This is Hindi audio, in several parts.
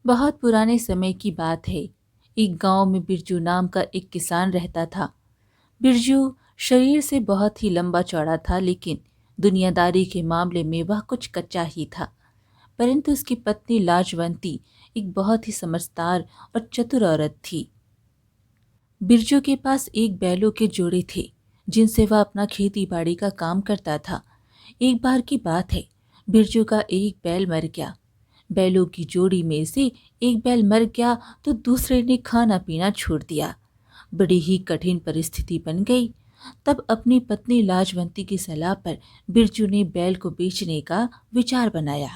बहुत पुराने समय की बात है। एक गांव में बिरजू नाम का एक किसान रहता था। बिरजू शरीर से बहुत ही लंबा चौड़ा था, लेकिन दुनियादारी के मामले में वह कुछ कच्चा ही था। परंतु उसकी पत्नी लाजवंती एक बहुत ही समझदार और चतुर औरत थी। बिरजू के पास एक बैलों के जोड़े थे, जिनसे वह अपना खेती बाड़ी का काम करता था। एक बार की बात है, बिरजू का एक बैल मर गया। बैलों की जोड़ी में से एक बैल मर गया तो दूसरे ने खाना पीना छोड़ दिया। बड़ी ही कठिन परिस्थिति बन गई। तब अपनी पत्नी लाजवंती की सलाह पर बिरजू ने बैल को बेचने का विचार बनाया।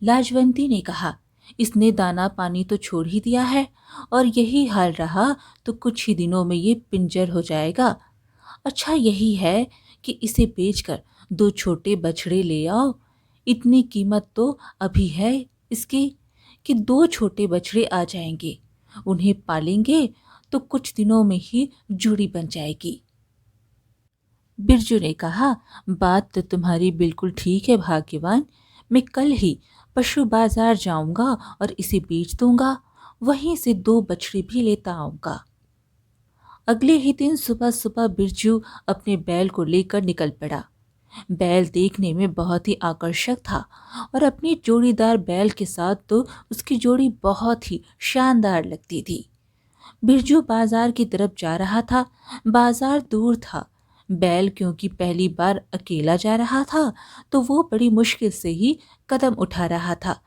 लाजवंती ने कहा, इसने दाना पानी तो छोड़ ही दिया है, और यही हाल रहा तो कुछ ही दिनों में ये पिंजर हो जाएगा। अच्छा यही है कि इसे बेचकर दो छोटे बछड़े ले आओ। इतनी कीमत तो अभी है इसकी कि दो छोटे बछड़े आ जाएंगे। उन्हें पालेंगे तो कुछ दिनों में ही जोड़ी बन जाएगी। बिरजू ने कहा, बात तो तुम्हारी बिल्कुल ठीक है भाग्यवान। मैं कल ही पशु बाजार जाऊंगा और इसे बेच दूंगा। वहीं से दो बछड़े भी लेता आऊंगा। अगले ही दिन सुबह सुबह बिरजू अपने बैल को लेकर निकल पड़ा। बैल देखने में बहुत ही आकर्षक था, और अपनी जोड़ीदार बैल के साथ तो उसकी जोड़ी बहुत ही शानदार लगती थी। बिरजू बाजार की तरफ जा रहा था। बाजार दूर था। बैल क्योंकि पहली बार अकेला जा रहा था, तो वो बड़ी मुश्किल से ही कदम उठा रहा था।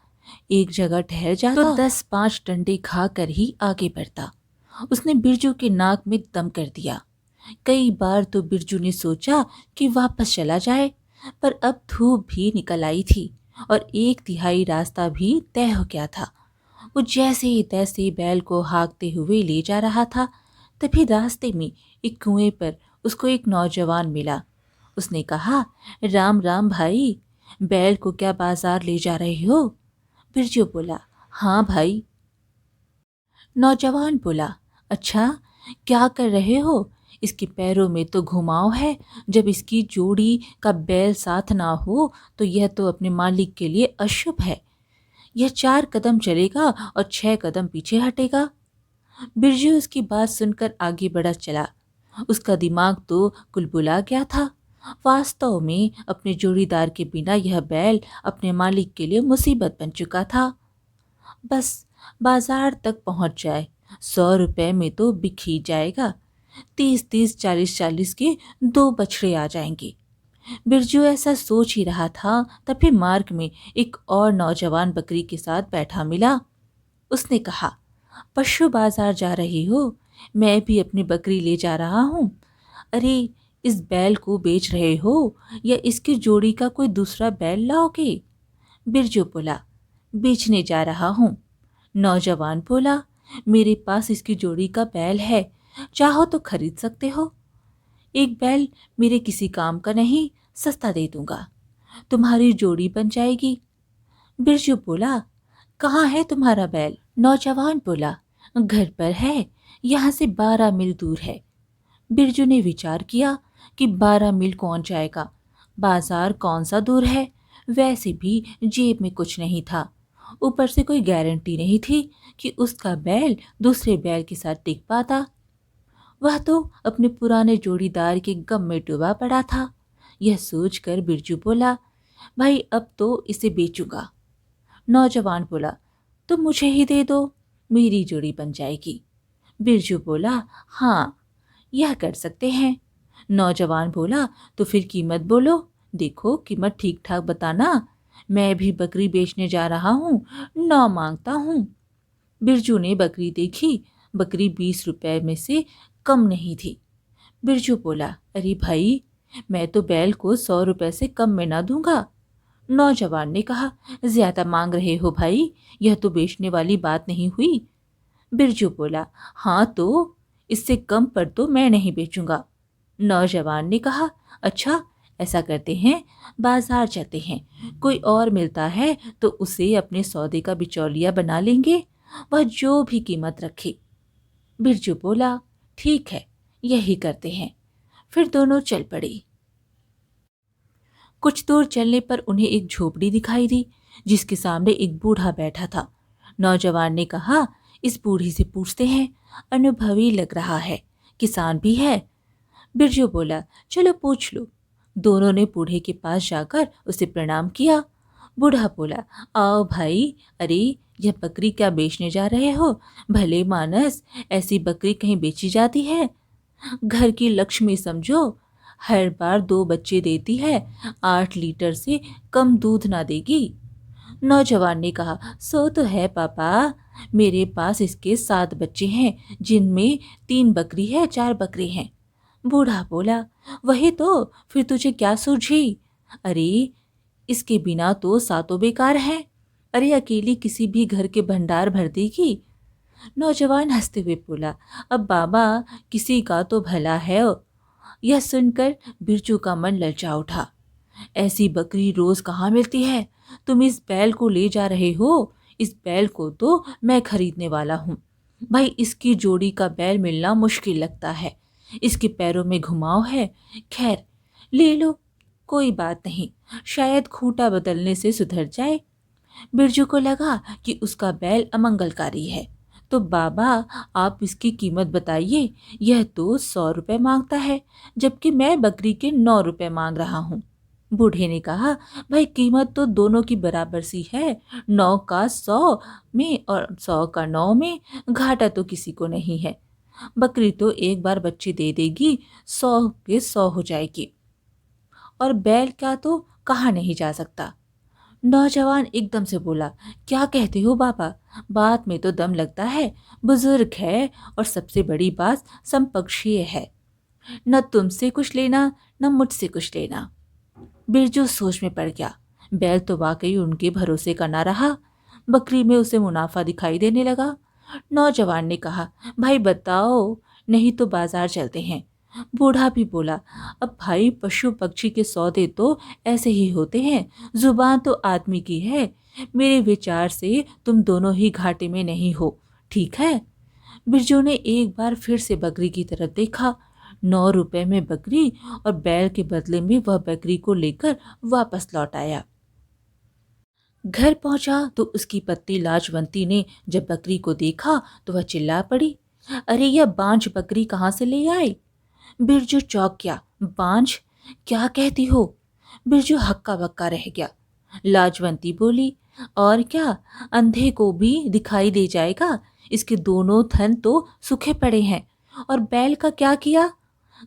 एक जगह ठहर जाता तो 10-5 डंडे खाकर ही आगे बढ़ता। उसने बिरजू के नाक में दम कर दिया। कई बार तो बिरजू ने सोचा कि वापस चला जाए, पर अब धूप भी निकल आई थी और 1/3 रास्ता भी तय हो गया था। वो जैसे ही तैसे बैल को हाँकते हुए ले जा रहा था, तभी रास्ते में एक कुएं पर उसको एक नौजवान मिला। उसने कहा, राम राम भाई, बैल को क्या बाजार ले जा रहे हो? बिरजू बोला, हाँ भाई। नौजवान बोला, अच्छा क्या कर रहे हो? इसके पैरों में तो घुमाव है। जब इसकी जोड़ी का बैल साथ ना हो तो यह तो अपने मालिक के लिए अशुभ है। यह 4 कदम चलेगा और 6 कदम पीछे हटेगा। बिरजू उसकी बात सुनकर आगे बढ़ा चला। उसका दिमाग तो कुलबुला गया था। वास्तव में अपने जोड़ीदार के बिना यह बैल अपने मालिक के लिए मुसीबत बन चुका था। बस बाजार तक पहुंच जाए, 100 रुपए में तो बिक ही जाएगा। 30-30, 40-40 के दो बछड़े आ जाएंगे। बिरजू ऐसा सोच ही रहा था, तभी मार्ग में एक और नौजवान बकरी के साथ बैठा मिला। उसने कहा, पशु बाजार जा रही हो? मैं भी अपनी बकरी ले जा रहा हूँ। अरे, इस बैल को बेच रहे हो या इसकी जोड़ी का कोई दूसरा बैल लाओगे? बिरजू बोला, बेचने जा रहा हूँ। नौजवान बोला, मेरे पास इसकी जोड़ी का बैल है, चाहो तो खरीद सकते हो। एक बैल मेरे किसी काम का नहीं, सस्ता दे दूंगा, तुम्हारी जोड़ी बन जाएगी। बिरजू बोला, कहाँ है तुम्हारा बैल? नौजवान बोला, घर पर है, यहाँ से 12 मील दूर है। बिरजू ने विचार किया कि 12 मील कौन जाएगा, बाजार कौन सा दूर है। वैसे भी जेब में कुछ नहीं था, ऊपर से कोई गारंटी नहीं थी कि उसका बैल दूसरे बैल के साथ टिक पाता। वह तो अपने पुराने जोड़ीदार के गम में डूबा पड़ा था। यह सोचकर बिरजू बोला, भाई अब तो इसे बेचूंगा। नौजवान बोला, तुम मुझे ही दे दो, मेरी जोड़ी बन जाएगी। बिरजू बोला, हाँ यह कर सकते हैं। नौजवान बोला, तो फिर कीमत बोलो, देखो कीमत ठीक ठाक बताना, मैं भी बकरी बेचने जा रहा हूँ, 9 मांगता हूँ। बिरजू ने बकरी देखी। बकरी 20 रुपए में से कम नहीं थी। बिरजू बोला, अरे भाई, मैं तो बैल को 100 रुपए से कम में ना दूंगा। नौजवान ने कहा, ज्यादा मांग रहे हो भाई, यह तो बेचने वाली बात नहीं हुई। बिरजू बोला, हाँ तो इससे कम पर तो मैं नहीं बेचूंगा। नौजवान ने कहा, अच्छा ऐसा करते हैं, बाजार चलते हैं, कोई और मिलता है तो उसे अपने सौदे का बिचौलिया बना लेंगे, वह जो भी कीमत रखे। बिरजू बोला, ठीक है, यही करते हैं। फिर दोनों चल पड़े। कुछ दूर चलने पर उन्हें एक झोपड़ी दिखाई दी, जिसके सामने एक बूढ़ा बैठा था। नौजवान ने कहा, इस बूढ़ी से पूछते हैं, अनुभवी लग रहा है, किसान भी है। बिरजू बोला, चलो पूछ लो। दोनों ने बूढ़े के पास जाकर उसे प्रणाम किया। बूढ़ा बोला, आओ भाई, अरे यह बकरी क्या बेचने जा रहे हो? भले मानस, ऐसी बकरी कहीं बेची जाती है? घर की लक्ष्मी समझो, हर बार 2 बच्चे देती है, 8 लीटर से कम दूध ना देगी। नौजवान ने कहा, सो तो है पापा, मेरे पास इसके 7 बच्चे हैं, जिनमें 3 बकरी है, 4 बकरे हैं। बूढ़ा बोला, वही तो, फिर तुझे क्या सूझी? अरे इसके बिना तो सातों बेकार हैं। अरे अकेली किसी भी घर के भंडार भर देगी। नौजवान हंसते हुए बोला, अब बाबा, किसी का तो भला है। यह सुनकर बिरजू का मन ललचा उठा। ऐसी बकरी रोज कहाँ मिलती है? तुम इस बैल को ले जा रहे हो? इस बैल को तो मैं खरीदने वाला हूँ। भाई, इसकी जोड़ी का बैल मिलना मुश्किल लगता है। इसके पैरों में घुमाव है। खैर, ले लो, कोई बात नहीं, शायद खूंटा बदलने से सुधर जाए। बिरजू को लगा कि उसका बैल अमंगलकारी है। तो बाबा, आप इसकी कीमत बताइए। यह तो 100 रुपए मांगता है, जबकि मैं बकरी के 9 रुपए मांग रहा हूँ। बूढ़े ने कहा, भाई कीमत तो दोनों की बराबर सी है। 9 का 100 में और 100 का 9 में, घाटा तो किसी को नहीं है। बकरी तो एक बार बच्चे दे देगी, 100 के 100 हो जाएगी, और बैल का तो कहा नहीं जा सकता। नौजवान एकदम से बोला, क्या कहते हो बाबा? बात में तो दम लगता है, बुजुर्ग है, और सबसे बड़ी बात समपक्षीय है। न तुमसे कुछ लेना, न मुझसे कुछ लेना। बिरजू सोच में पड़ गया। बैल तो वाकई उनके भरोसे का ना रहा। बकरी में उसे मुनाफा दिखाई देने लगा। नौजवान ने कहा, भाई बताओ, नहीं तो बाजार चलते हैं। बूढ़ा भी बोला, अब भाई, पशु पक्षी के सौदे तो ऐसे ही होते हैं, जुबान तो आदमी की है। मेरे विचार से तुम दोनों ही घाटे में नहीं हो, ठीक है? बिरजू ने एक बार फिर से बकरी की तरफ देखा। 9 रुपए में बकरी, और बैल के बदले में वह बकरी को लेकर वापस लौट आया। घर पहुंचा तो उसकी पत्नी लाजवंती ने जब बकरी को देखा तो वह चिल्ला पड़ी, अरे यह बांझ बकरी कहाँ से ले आए? बिरजू चौंक गया। बांझ? क्या कहती हो? बिरजू हक्का बक्का रह गया। लाजवंती बोली, और क्या, अंधे को भी दिखाई दे जाएगा। इसके दोनों थन तो सूखे पड़े हैं। और बैल का क्या किया?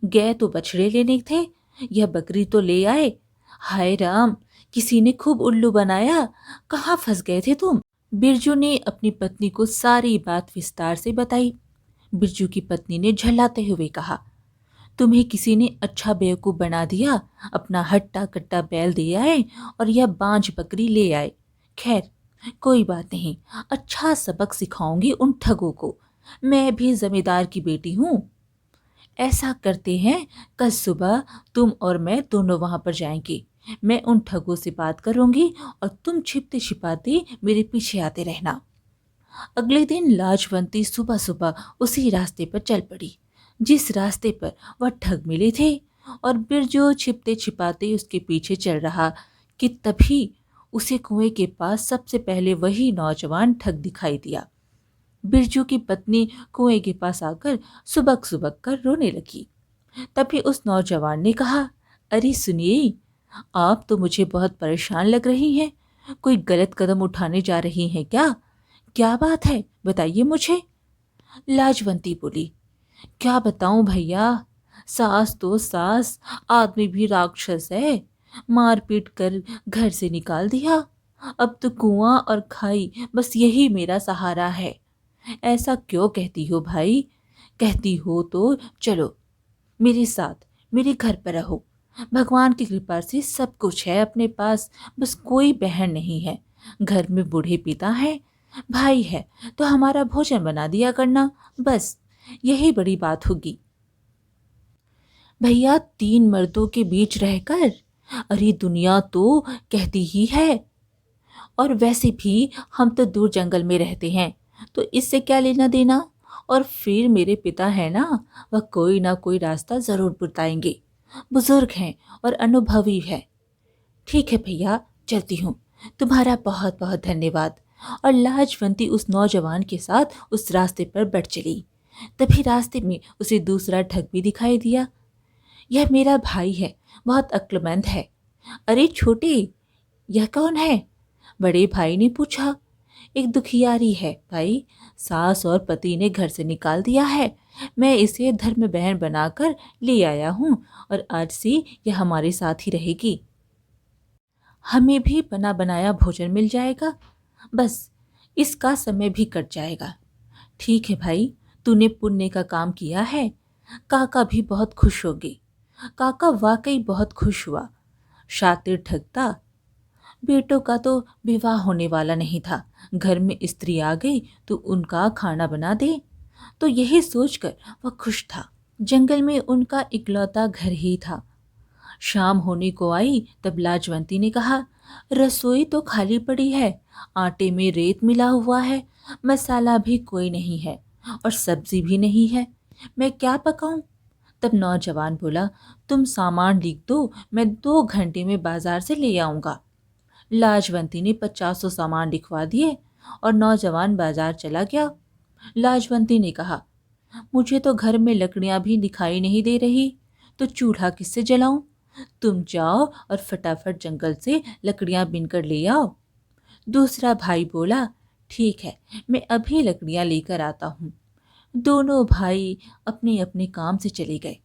गए तो बछड़े लेने थे, यह बकरी तो ले आए। हाय राम, किसी ने खूब उल्लू बनाया। कहाँ फंस गए थे तुम? बिरजू ने अपनी पत्नी को सारी बात विस्तार से बताई। बिरजू की पत्नी ने झल्लाते हुए कहा, तुम्हें किसी ने अच्छा बेवकूफ बना दिया। अपना हट्टा कट्टा बैल दे आए और यह बांझ बकरी ले आए। खैर, कोई बात नहीं, अच्छा सबक सिखाऊंगी उन ठगों को। मैं भी जमींदार की बेटी हूँ। ऐसा करते हैं, कल सुबह तुम और मैं दोनों वहां पर जाएंगे। मैं उन ठगों से बात करूंगी और तुम छिपते छिपाते मेरे पीछे आते रहना। अगले दिन लाजवंती सुबह सुबह उसी रास्ते पर चल पड़ी जिस रास्ते पर वह ठग मिले थे, और बिरजू छिपते छिपाते उसके पीछे चल रहा कि तभी उसे कुएं के पास सबसे पहले वही नौजवान ठग दिखाई दिया। बिरजू की पत्नी कुएं के पास आकर सुबक सुबक कर रोने लगी। तभी उस नौजवान ने कहा, अरे सुनिए, आप तो मुझे बहुत परेशान लग रही हैं। कोई गलत कदम उठाने जा रही हैं क्या? क्या बात है, बताइए मुझे। लाजवंती बोली, क्या बताऊं भैया, सास तो सास, आदमी भी राक्षस है। मार पीट कर घर से निकाल दिया। अब तो कुआं और खाई, बस यही मेरा सहारा है। ऐसा क्यों कहती हो भाई? कहती हो तो चलो मेरे साथ, मेरे घर पर रहो। भगवान की कृपा से सब कुछ है अपने पास, बस कोई बहन नहीं है। घर में बूढ़े पिता है, भाई है तो हमारा भोजन बना दिया करना, बस यही बड़ी बात होगी। भैया, 3 मर्दों के बीच रहकर, अरे दुनिया तो कहती ही है। और वैसे भी हम तो दूर जंगल में रहते हैं, तो इससे क्या लेना देना। और फिर मेरे पिता है ना, वह कोई ना कोई रास्ता जरूर बताएंगे। बुजुर्ग हैं और अनुभवी है। ठीक है भैया, चलती हूँ। तुम्हारा बहुत बहुत धन्यवाद। और लाजवंती उस नौजवान के साथ उस रास्ते पर बढ़ चली। तभी रास्ते में उसे दूसरा ठग भी दिखाई दिया। यह मेरा भाई है, बहुत अक्लमंद है। अरे छोटे, यह कौन है? बड़े भाई ने पूछा। एक दुखियारी है भाई, सास और पति ने घर से निकाल दिया है। मैं इसे धर्म बहन बनाकर ले आया हूँ और आज से यह हमारे साथ ही रहेगी। हमें भी बना बनाया भोजन मिल जाएगा, बस इसका समय भी कट जाएगा। ठीक है भाई, तूने पुण्य का काम किया है। काका भी बहुत खुश होंगे। काका वाकई बहुत खुश हुआ। शातिर ठगता, बेटों का तो विवाह होने वाला नहीं था, घर में स्त्री आ गई तो उनका खाना बना दे, तो यही सोचकर वह खुश था। जंगल में उनका इकलौता घर ही था। शाम होने को आई तब लाजवंती ने कहा, रसोई तो खाली पड़ी है, आटे में रेत मिला हुआ है, मसाला भी कोई नहीं है और सब्जी भी नहीं है, मैं क्या पकाऊं? तब नौजवान बोला, तुम सामान लिख दो, मैं 2 घंटे में बाजार से ले आऊंगा। लाजवंती ने 50 सामान लिखवा दिए और नौजवान बाजार चला गया। लाजवंती ने कहा, मुझे तो घर में लकड़ियां भी दिखाई नहीं दे रही, तो चूल्हा किससे जलाऊं? तुम जाओ और फटाफट जंगल से लकड़ियां बिनकर ले आओ। दूसरा भाई बोला, ठीक है, मैं अभी लकड़ियां लेकर आता हूँ। दोनों भाई अपने अपने काम से चले गए।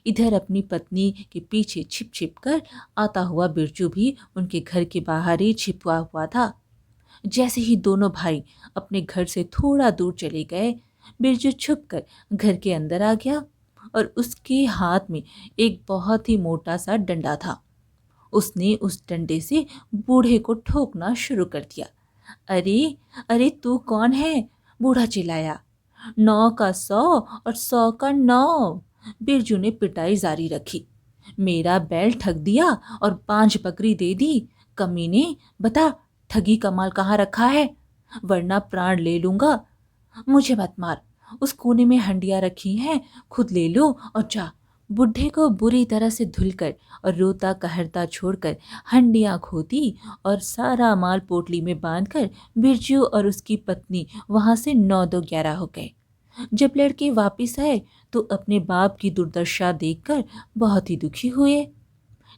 इधर अपनी पत्नी के पीछे छिप छिप कर आता हुआ बिरजू भी उनके घर के बाहर ही छिपा हुआ था। जैसे ही दोनों भाई अपने घर से थोड़ा दूर चले गए, बिरजू छुप कर घर के अंदर आ गया और उसके हाथ में एक बहुत ही मोटा सा डंडा था। उसने उस डंडे से बूढ़े को ठोकना शुरू कर दिया। अरे अरे, तू कौन है? बूढ़ा चिल्लाया। 9 का 100 और 100 का 9। बिरजू ने पिटाई जारी रखी। मेरा बैल ठग दिया और 5 बकरी दे दी। कमीने, बता ठगी का माल कहाँ रखा है, वरना प्राण ले लूंगा। मुझे मत मार, उस कोने में हंडिया रखी हैं, खुद ले लो और जा। बुढ़े को बुरी तरह से धुलकर और रोता कहरता छोड़कर हंडियां खोदी और सारा माल पोटली में बांधकर बिरजू और उसकी पत्नी वहां से 9-2-11 हो गए। जब लड़के वापिस आए तो अपने बाप की दुर्दशा देखकर बहुत ही दुखी हुए।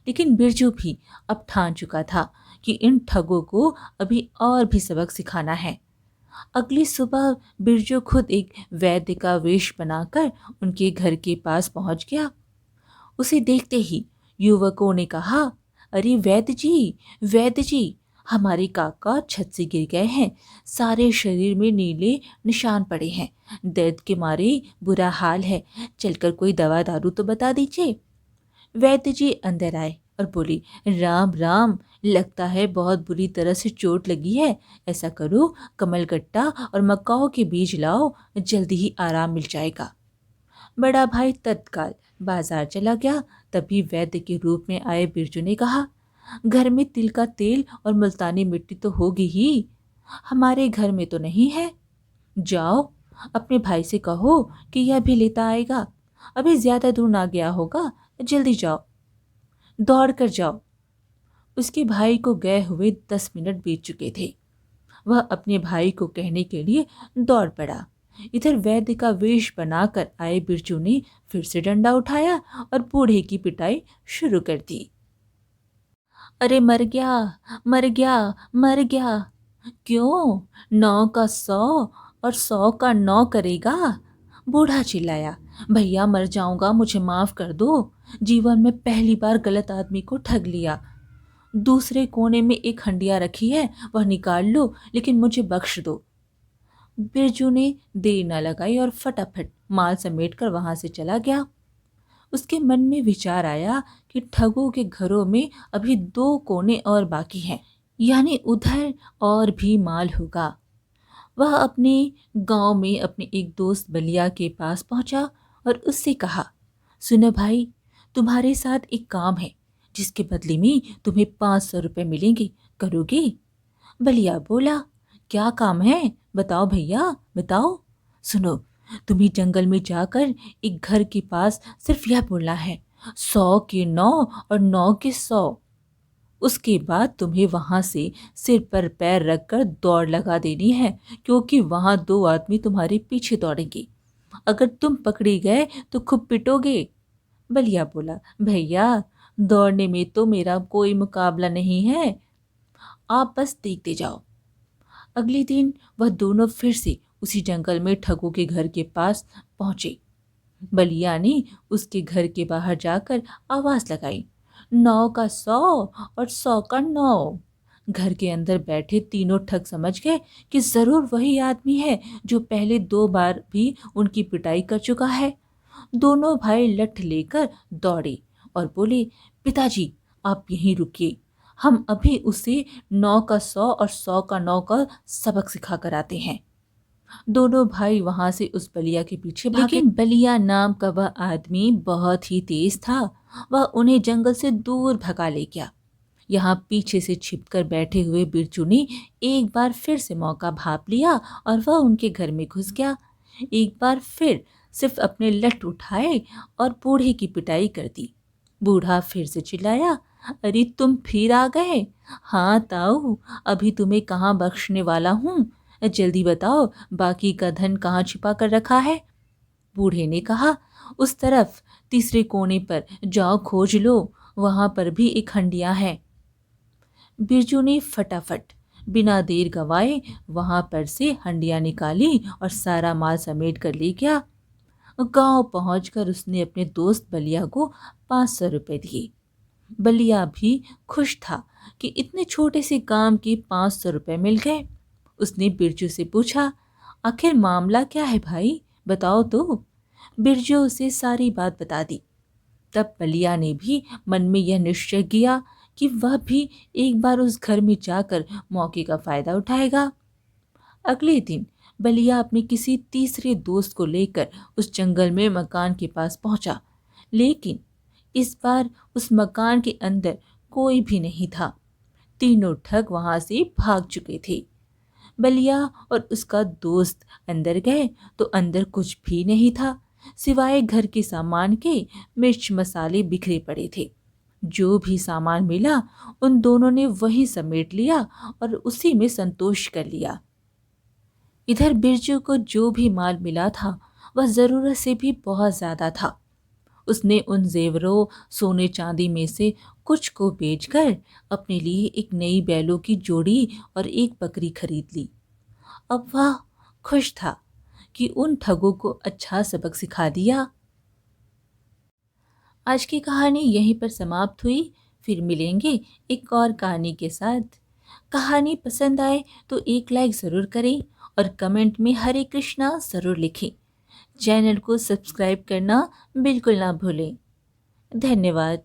लेकिन बिरजू भी अब ठान चुका था कि इन ठगों को अभी और भी सबक सिखाना है। अगली सुबह बिरजू खुद एक वैद्य का वेश बनाकर उनके घर के पास पहुंच गया। उसे देखते ही युवकों ने कहा, अरे वैद्य जी, हमारे काका छत से गिर गए हैं, सारे शरीर में नीले निशान पड़े हैं, दर्द के मारे बुरा हाल है, चलकर कोई दवा दारू तो बता दीजिए। वैद्य जी अंदर आए और बोली, राम राम, लगता है बहुत बुरी तरह से चोट लगी है। ऐसा करो, कमलगट्टा और मक्काओं के बीज लाओ, जल्दी ही आराम मिल जाएगा। बड़ा भाई तत्काल बाजार चला गया। तभी वैद्य के रूप में आए बिरजू ने कहा, घर में तिल का तेल और मुल्तानी मिट्टी तो होगी ही, हमारे घर में तो नहीं है। जाओ अपने भाई से कहो कि यह भी लेता आएगा, अभी ज्यादा दूर ना गया होगा, जल्दी जाओ, दौड़ कर जाओ। उसके भाई को गए हुए 10 मिनट बीत चुके थे। वह अपने भाई को कहने के लिए दौड़ पड़ा। इधर वैद्य का वेश बनाकर आए बिरजू ने फिर से डंडा उठाया और बूढ़े की पिटाई शुरू कर दी। अरे मर गया, मर गया, मर गया। क्यों? 9 का 100 और 100 का 9 करेगा? बूढ़ा चिल्लाया। भैया मर जाऊंगा, मुझे माफ कर दो, जीवन में पहली बार गलत आदमी को ठग लिया। दूसरे कोने में एक हंडिया रखी है, वह निकाल लो, लेकिन मुझे बख्श दो। बिरजू ने देर न लगाई और फटाफट माल समेटकर वहां से चला गया। उसके मन में विचार आया कि ठगों के घरों में अभी 2 कोने और बाकी हैं, यानी उधर और भी माल होगा। वह अपने गांव में अपने एक दोस्त बलिया के पास पहुंचा और उससे कहा, सुनो भाई, तुम्हारे साथ एक काम है जिसके बदले में तुम्हें 500 रुपये मिलेंगे, करोगे? बलिया बोला, क्या काम है, बताओ भैया बताओ। सुनो, तुम्हें जंगल में जाकर एक घर के पास सिर्फ यह बोलना है, 100 के 9 और 9 के 100। उसके बाद तुम्हें वहां से सिर पर पैर रखकर दौड़ लगा देनी है, क्योंकि वहां 2 आदमी तुम्हारे पीछे दौड़ेंगे। अगर तुम पकड़े गए तो खूब पिटोगे। बलिया बोला, भैया दौड़ने में तो मेरा कोई मुकाबला नहीं है, आप बस देखते जाओ। अगले दिन वह दोनों फिर से उसी जंगल में ठगों के घर के पास पहुंचे। बलिया ने उसके घर के बाहर जाकर आवाज लगाई, 9 का 100 और 100 का 9। घर के अंदर बैठे तीनों ठग समझ गए कि जरूर वही आदमी है जो पहले 2 बार भी उनकी पिटाई कर चुका है। दोनों भाई लठ लेकर दौड़े और बोले, पिताजी आप यहीं रुकिए, हम अभी उसे 9 का 100 और 100 का 9 का सबक सिखा कर आते हैं। दोनों भाई वहां से उस बलिया के पीछे भागे। लेकिन बलिया नाम का वह आदमी बहुत ही तेज था। वह उन्हें जंगल से दूर भगा ले गया। यहाँ पीछे से छिपकर बैठे हुए बिरजू ने एक बार फिर से मौका भांप लिया और वह उनके घर में घुस गया। एक बार फिर सिर्फ अपने लठ उठाए और बूढ़े की पिटाई कर दी। बूढ़ा फिर से चिल्लाया, अरे तुम फिर आ गए? हाँ ताऊ, अभी तुम्हें कहाँ बख्शने वाला हूँ, जल्दी बताओ बाकी का धन कहाँ छिपा कर रखा है। बूढ़े ने कहा, उस तरफ तीसरे कोने पर जाओ खोज लो, वहां पर भी एक हंडिया है। बिरजू ने फटाफट बिना देर गवाए वहां पर से हंडिया निकाली और सारा माल समेट कर ले गया। गांव पहुंचकर उसने अपने दोस्त बलिया को 500 रुपए दिए। बलिया भी खुश था कि इतने छोटे से काम के 500 रुपए मिल गए। उसने बिरजू से पूछा, आखिर मामला क्या है भाई, बताओ तो। बिरजू उसे सारी बात बता दी। तब बलिया ने भी मन में यह निश्चय किया कि वह भी एक बार उस घर में जाकर मौके का फायदा उठाएगा। अगले दिन बलिया अपने किसी तीसरे दोस्त को लेकर उस जंगल में मकान के पास पहुंचा, लेकिन इस बार उस मकान के अंदर कोई भी नहीं था। तीनों ठग वहां से भाग चुके थे। बलिया और उसका दोस्त अंदर गए तो अंदर कुछ भी नहीं था, सिवाय घर के सामान के मिर्च मसाले बिखरे पड़े थे। जो भी सामान मिला उन दोनों ने वही समेट लिया और उसी में संतोष कर लिया। इधर बिरजू को जो भी माल मिला था वह जरूरत से भी बहुत ज्यादा था। उसने उन जेवरों सोने चांदी में से कुछ को बेचकर अपने लिए एक नई बैलों की जोड़ी और एक बकरी खरीद ली। अब वह खुश था कि उन ठगों को अच्छा सबक सिखा दिया। आज की कहानी यहीं पर समाप्त हुई। फिर मिलेंगे एक और कहानी के साथ। कहानी पसंद आए तो एक लाइक ज़रूर करें और कमेंट में हरे कृष्णा ज़रूर लिखें। चैनल को सब्सक्राइब करना बिल्कुल ना भूलें। धन्यवाद।